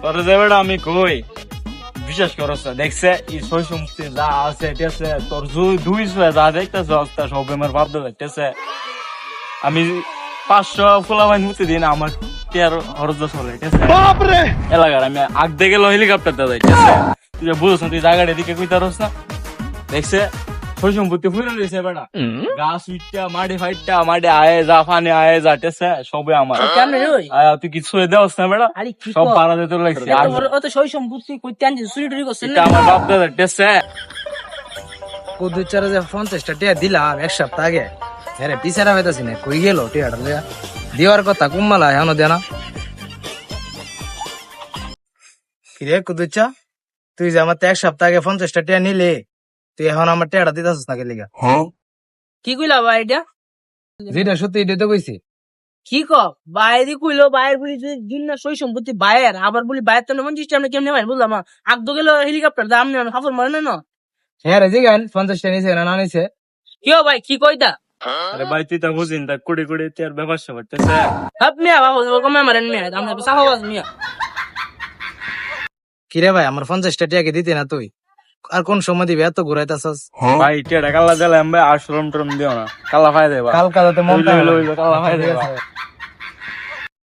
তোর যে বেটা আমি কই বিশ্বাস করছ না, দেখছে এই সই সম্পত্তি যা আছে ঠিক আছে, তোর দুই যা দেখতেছ তা সব আমার বাপ দাদা ঠিক আছে। আমি 500 ফুলাবাইন প্রতিদিন আমার 13 খরচ চলে ঠিক আছে এলাকার। আমি আগ দিয়ে গেল হেলিকপ্টার দাদা ঠিক আছে। তুই যে বুঝছ না, তুই জায়গাটা এদিকে কই তারস না, দেখছে সই সম্পত্তি ফুলে রয়েছে বেটা, গাছ উঠটা মাটি ফাইটটা মাটি আয়ে যা ফানে আয়ে যা ঠিক আছে সবে আমার। কেমনে রে ওই? তুই কিছু দেওয়াস না বেটা, আরে কি সব কর? পাড়া দিতে লাগছে। আর অত সই সম্পত্তি কইতে আনছি, চুরি টুরি করছেন এটা না? আমার বাপ দাদা ঠিক আছে। কুদুচারে যে 50টা টিয়া দিলাম এক সপ্তাহ আগে, হ্যাঁ রে বিচারা হইতাছি না, কই গেল টিয়াটা লিয়া দেওয়ার কথা কুম্মালা এখনো দেয় না। কিরে কুদুচা, তুই যে আমার এক সপ্তাহ আগে 50টা টিয়া নিলে, তুই এখন আমার টিয়াটা দিতাছিস না কে লিগা? কি কইলা ভাই এটা? যেটা সত্যি এটা তো কইছি। কি ক বাইরে কইলো, বাইরে বলি যদি দিন না সই সম্পত্তি বাইরের, আবার বলি বাইরে তো মন সিস্টেম কেমনে ভাই বুঝলাম না। আগ গেল হেলিকপ্টার দাম নেই, সফর মারে না। হ্যাঁ রে জিগান 50টা নিছে না না নিছে? কিও ভাই কি কইতা? আরে ভাই তুই তা বুঝিন তা কুড়ি কুড়ি তোর ব্যবসা করতেছে। হাপ মিয়া বাবা কমে মারেন মিয়া, আমরা সাহবাজ মিয়া। কিরে ভাই আমার 50টা টিয়াকে দিতে না তুই? আর কোন সময় দিবি, এত ঘুরাইতাছস? ভাই টেটা কাল্লা দিলাম ভাই, আর শরম টরম দিও না, কাল্লা ফাই দেবা কালকা যাতে মন কাল্লা ফাই দেবা।